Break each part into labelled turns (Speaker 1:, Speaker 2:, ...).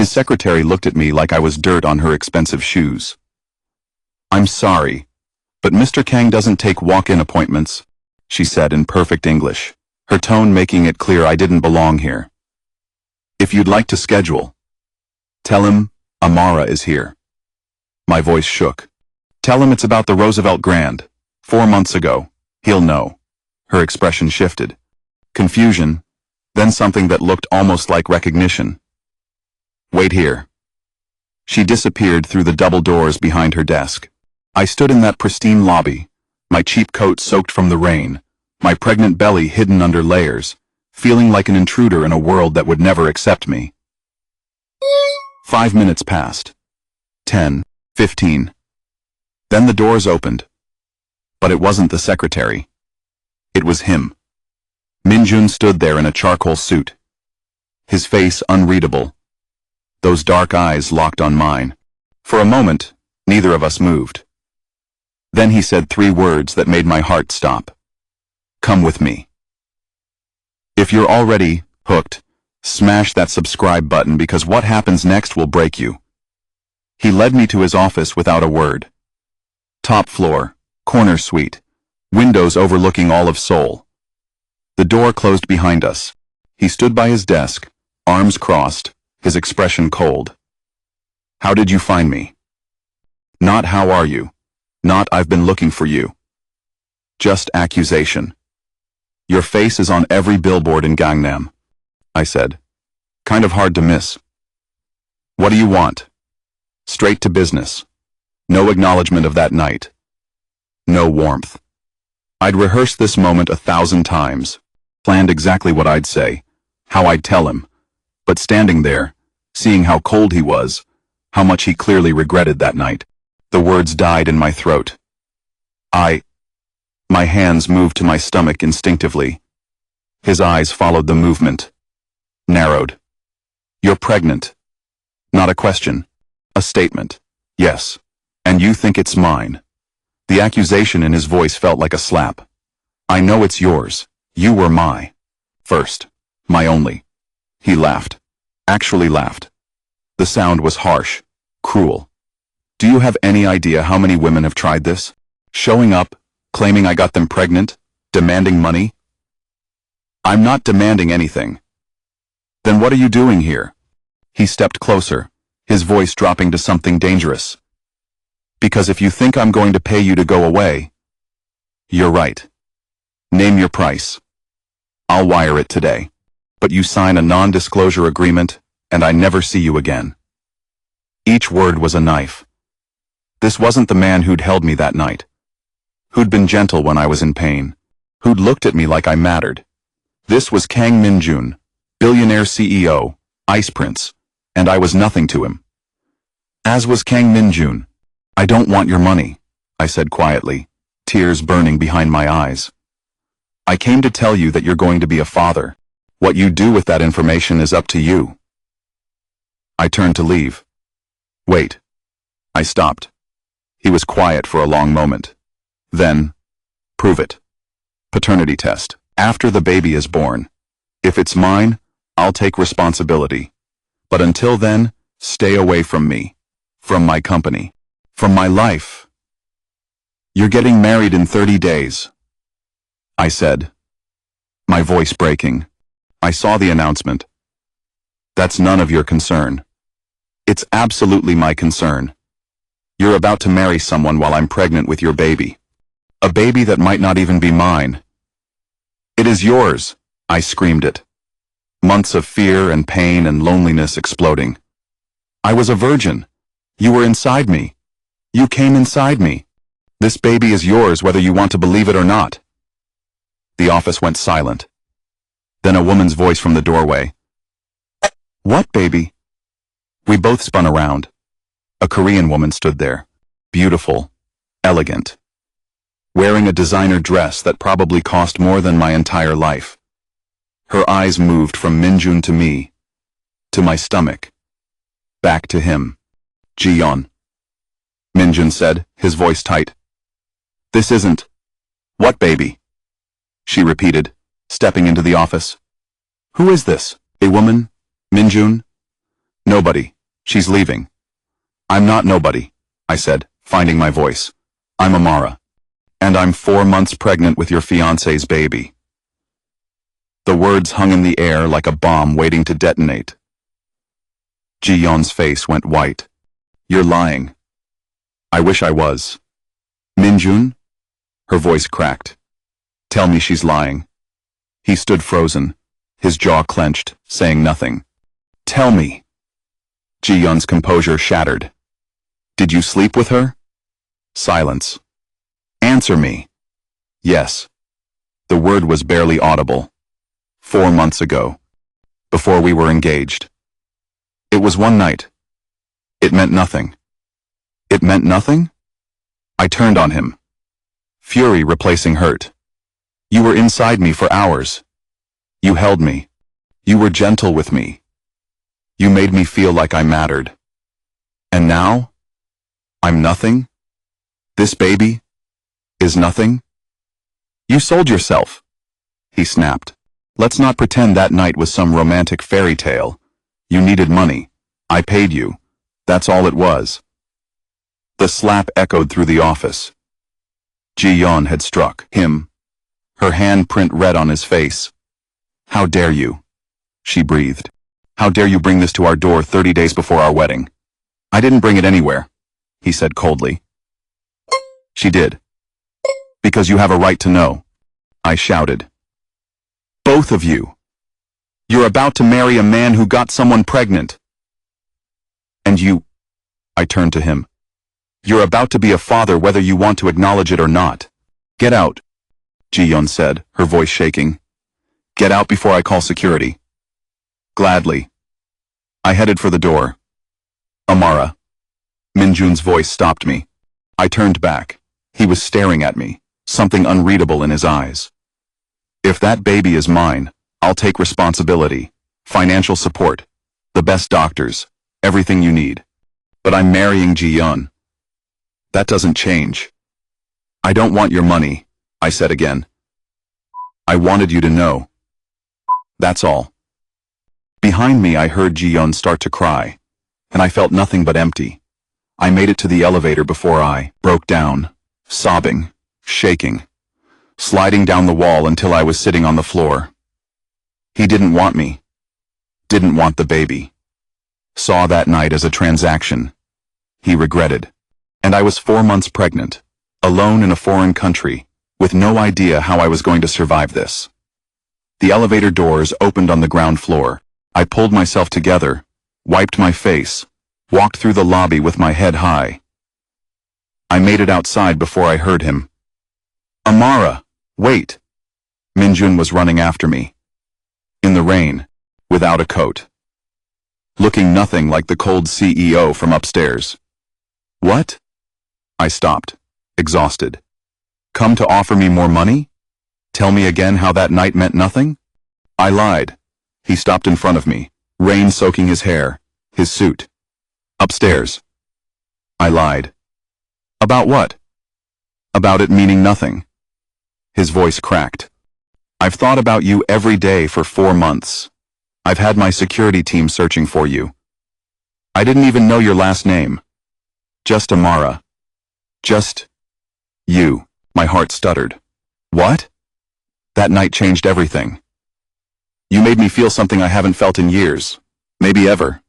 Speaker 1: His secretary looked at me like I was dirt on her expensive shoes. "I'm sorry, but Mr. Kang doesn't take walk-in appointments," she said in perfect English, her tone making it clear I didn't belong here. "If you'd like to schedule, tell him Amara is here." My voice shook. "Tell him it's about the Roosevelt Grand. 4 months ago. He'll know." Her expression shifted. Confusion, then something that looked almost like recognition. "Wait here." She disappeared through the double doors behind her desk. I stood in that pristine lobby, my cheap coat soaked from the rain, my pregnant belly hidden under layers, feeling like an intruder in a world that would never accept me. 5 minutes passed. 10, 15. Then the doors opened. But it wasn't the secretary. It was him. Minjun stood there in a charcoal suit. His face unreadable. Those dark eyes locked on mine. For a moment, neither of us moved. Then he said 3 words that made my heart stop. "Come with me." If you're already hooked, smash that subscribe button because what happens next will break you. He led me to his office without a word. Top floor, corner suite, windows overlooking all of Seoul. The door closed behind us. He stood by his desk, arms crossed, his expression cold. "How did you find me?" Not "how are you?" Not "I've been looking for you." Just accusation. "Your face is on every billboard in Gangnam," I said. "Kind of hard to miss." "What do you want?" Straight to business. No acknowledgement of that night. No warmth. I'd rehearsed this moment 1,000 times, planned exactly what I'd say, how I'd tell him, but standing there, seeing how cold he was, how much he clearly regretted that night, the words died in my throat. My hands moved to my stomach instinctively. His eyes followed the movement. Narrowed. "You're pregnant." Not a question. A statement. "Yes. And you think it's mine." The accusation in his voice felt like a slap. "I know it's yours. You were my first. My only." He laughed. Actually laughed. The sound was harsh. Cruel. "Do you have any idea how many women have tried this? Showing up, claiming I got them pregnant, demanding money?" "I'm not demanding anything." "Then what are you doing here?" He stepped closer, his voice dropping to something dangerous. "Because if you think I'm going to pay you to go away..." "You're right. Name your price. I'll wire it today. But you sign a non-disclosure agreement, and I never see you again." Each word was a knife. This wasn't the man who'd held me that night. Who'd been gentle when I was in pain. Who'd looked at me like I mattered. This was Kang Min-jun, billionaire CEO, ice prince, and I was nothing to him. As was Kang Min-jun. "I don't want your money," I said quietly, tears burning behind my eyes. "I came to tell you that you're going to be a father. What you do with that information is up to you." I turned to leave. "Wait." I stopped. He was quiet for a long moment. Then, "Prove it. Paternity test. After the baby is born. If it's mine, I'll take responsibility. But until then, stay away from me. From my company. From my life." "You're getting married in 30 days," I said, my voice breaking. I saw the announcement. "That's none of your concern." "It's absolutely my concern. You're about to marry someone while I'm pregnant with your baby. A baby that might not even be mine." "It is yours," I screamed it. Months of fear and pain and loneliness exploding. "I was a virgin. You were inside me. You came inside me. This baby is yours whether you want to believe it or not." The office went silent. Then a woman's voice from the doorway. "What baby?" We both spun around. A Korean woman stood there. Beautiful. Elegant. Wearing a designer dress that probably cost more than my entire life. Her eyes moved from Minjun to me. To my stomach. Back to him. "Ji-yeon," Minjun said, his voice tight. "This isn't..." "What baby?" she repeated, stepping into the office. "Who is this? A woman? Minjun?" Nobody. She's leaving. I'm not nobody, I said, finding my voice. I'm Amara. And I'm 4 months pregnant with your fiancé's baby. The words hung in the air like a bomb waiting to detonate. Ji-yeon's face went white. You're lying. I wish I was. Minjun? Her voice cracked. Tell me she's lying. He stood frozen, his jaw clenched, saying nothing. Tell me. Ji-yeon's composure shattered. Did you sleep with her? Silence. Answer me. Yes. The word was barely audible. 4 months ago. Before we were engaged. It was one night. It meant nothing. It meant nothing? I turned on him. Fury replacing hurt. You were inside me for hours. You held me. You were gentle with me. You made me feel like I mattered. And now? I'm nothing? This baby is nothing? You sold yourself, he snapped. Let's not pretend that night was some romantic fairy tale. You needed money. I paid you. That's all it was. The slap echoed through the office. Ji-yeon had struck him, her handprint red on his face. How dare you? She breathed. How dare you bring this to our door 30 days before our wedding? I didn't bring it anywhere, he said coldly. She did. Because you have a right to know, I shouted. Both of you. You're about to marry a man who got someone pregnant. And you, I turned to him. You're about to be a father whether you want to acknowledge it or not. Get out, Ji-yeon said, her voice shaking. Get out before I call security. Gladly. I headed for the door. Amara. Minjun's voice stopped me. I turned back. He was staring at me, something unreadable in his eyes. If that baby is mine, I'll take responsibility, financial support, the best doctors, everything you need. But I'm marrying Ji-yeon. That doesn't change. I don't want your money, I said again. I wanted you to know. That's all. Behind me I heard Ji-yeon start to cry, and I felt nothing but empty. I made it to the elevator before I broke down, sobbing, shaking, sliding down the wall until I was sitting on the floor. He didn't want me. Didn't want the baby. Saw that night as a transaction. He regretted. And I was 4 months pregnant, alone in a foreign country, with no idea how I was going to survive this. The elevator doors opened on the ground floor. I pulled myself together, wiped my face, walked through the lobby with my head high. I made it outside before I heard him. Amara, wait. Minjun was running after me. In the rain, without a coat. Looking nothing like the cold CEO from upstairs. What? I stopped, exhausted. Come to offer me more money? Tell me again how that night meant nothing? I lied. He stopped in front of me, rain soaking his hair, his suit. Upstairs. I lied. About what? About it meaning nothing. His voice cracked. I've thought about you every day for 4 months. I've had my security team searching for you. I didn't even know your last name. Just Amara. Just you. My heart stuttered. What? That night changed everything. You made me feel something I haven't felt in years, maybe ever.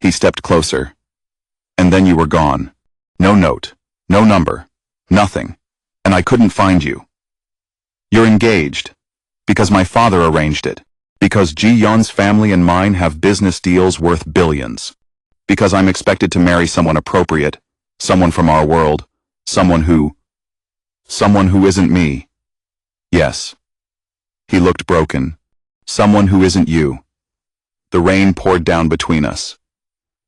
Speaker 1: He stepped closer. And then you were gone. No note, no number, nothing. And I couldn't find you. You're engaged. Because my father arranged it. Because Ji-yeon's family and mine have business deals worth billions. Because I'm expected to marry someone appropriate, someone from our world, someone who isn't me. Yes. He looked broken. Someone who isn't you. The rain poured down between us.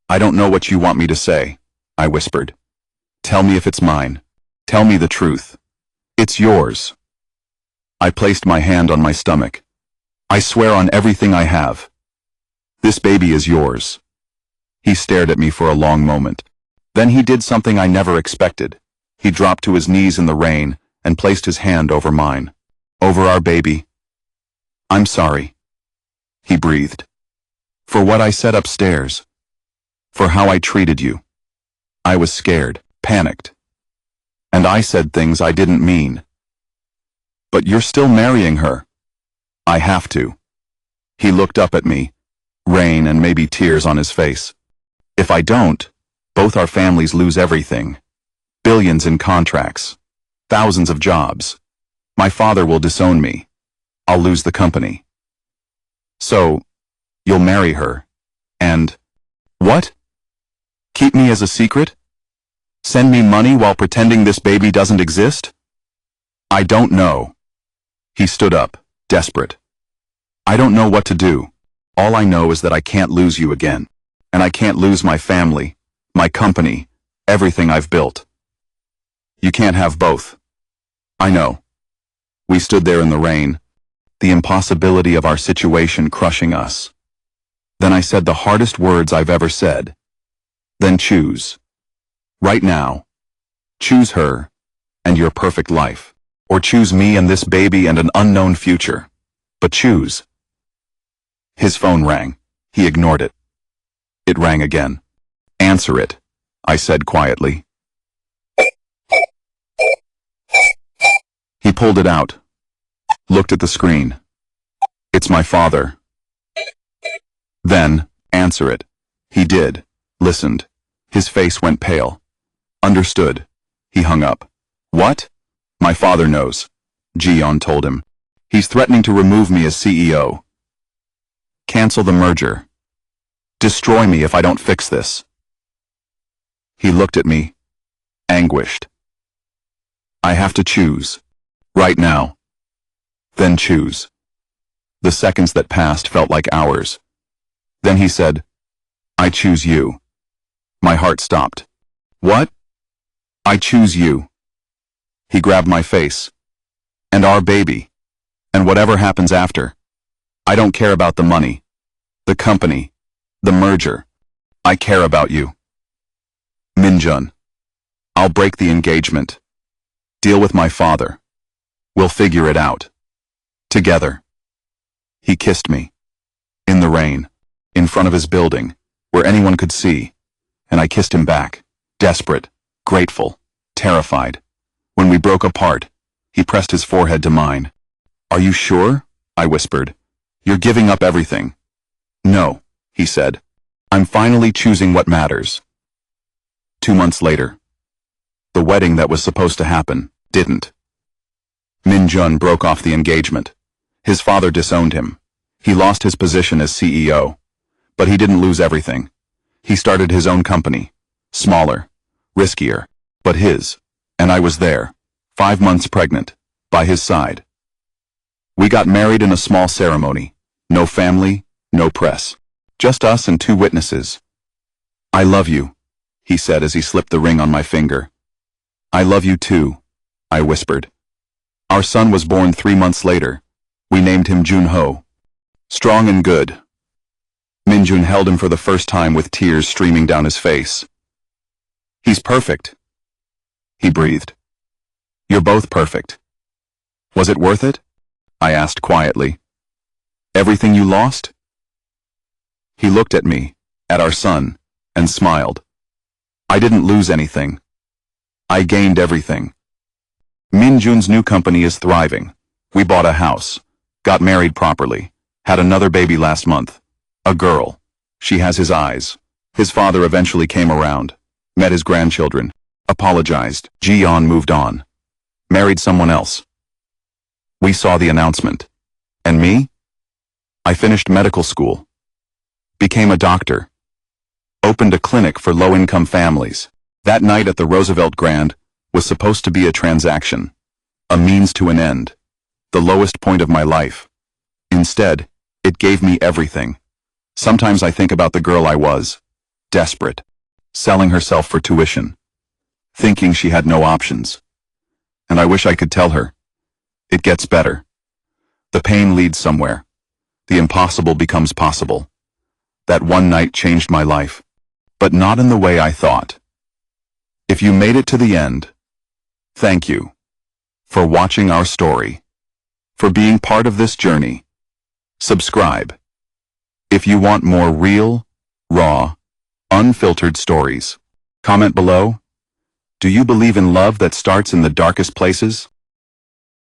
Speaker 1: I don't know what you want me to say, I whispered. Tell me if it's mine. Tell me the truth. It's yours. I placed my hand on my stomach. I swear on everything I have. This baby is yours. He stared at me for a long moment. Then he did something I never expected. He dropped to his knees in the rain and placed his hand over mine. Over our baby. I'm sorry. He breathed. For what I said upstairs. For how I treated you. I was scared, panicked. And I said things I didn't mean. But you're still marrying her. I have to. He looked up at me, rain and maybe tears on his face. If I don't, both our families lose everything. Billions in contracts. Thousands of jobs. My father will disown me. I'll lose the company. So, you'll marry her. And, what? Keep me as a secret? Send me money while pretending this baby doesn't exist? I don't know. He stood up, desperate. I don't know what to do. All I know is that I can't lose you again. And I can't lose my family, my company, everything I've built. You can't have both. I know. We stood there in the rain, the impossibility of our situation crushing us. Then I said the hardest words I've ever said. Then choose. Right now. Choose her and your perfect life. Or choose me and this baby and an unknown future. But choose. His phone rang. He ignored it. It rang again. Answer it, I said quietly. He pulled it out. Looked at the screen. It's my father. Then, answer it. He did. Listened. His face went pale. Understood. He hung up. What? My father knows. Jion told him. He's threatening to remove me as CEO. Cancel the merger. Destroy me if I don't fix this. He looked at me, anguished. I have to choose. Right now. Then choose. The seconds that passed felt like hours. Then he said, I choose you. My heart stopped. What? I choose you. He grabbed my face. And our baby. And whatever happens after. I don't care about the money. The company. The merger. I care about you. Minjun. I'll break the engagement. Deal with my father. We'll figure it out. Together. He kissed me. In the rain. In front of his building. Where anyone could see. And I kissed him back. Desperate. Grateful. Terrified. When we broke apart, he pressed his forehead to mine. Are you sure? I whispered. You're giving up everything. No, he said. I'm finally choosing what matters. 2 months later. The wedding that was supposed to happen didn't. Minjun broke off the engagement. His father disowned him. He lost his position as CEO. But he didn't lose everything. He started his own company. Smaller. Riskier. But his. And I was there. 5 months pregnant. By his side. We got married in a small ceremony. No family, no press. Just us and 2 witnesses. I love you, he said as he slipped the ring on my finger. I love you too, I whispered. Our son was born 3 months later. We named him Junho. Strong and good. Minjun held him for the first time with tears streaming down his face. He's perfect. He breathed. You're both perfect. Was it worth it? I asked quietly. Everything you lost? He looked at me, at our son, and smiled. I didn't lose anything. I gained everything. Minjun's new company is thriving. We bought a house, got married properly, had another baby last month. A girl. She has his eyes. His father eventually came around, met his grandchildren, apologized. Jion moved on. Married someone else. We saw the announcement. And me? I finished medical school. Became a doctor. Opened a clinic for low-income families. That night at the Roosevelt Grand was supposed to be a transaction. A means to an end. The lowest point of my life. Instead, it gave me everything. Sometimes I think about the girl I was. Desperate. Selling herself for tuition. Thinking she had no options. And I wish I could tell her. It gets better. The pain leads somewhere. The impossible becomes possible. That one night changed my life. But not in the way I thought. If you made it to the end, thank you. For watching our story. For being part of this journey. Subscribe. If you want more real, raw, unfiltered stories. Comment below. Do you believe in love that starts in the darkest places?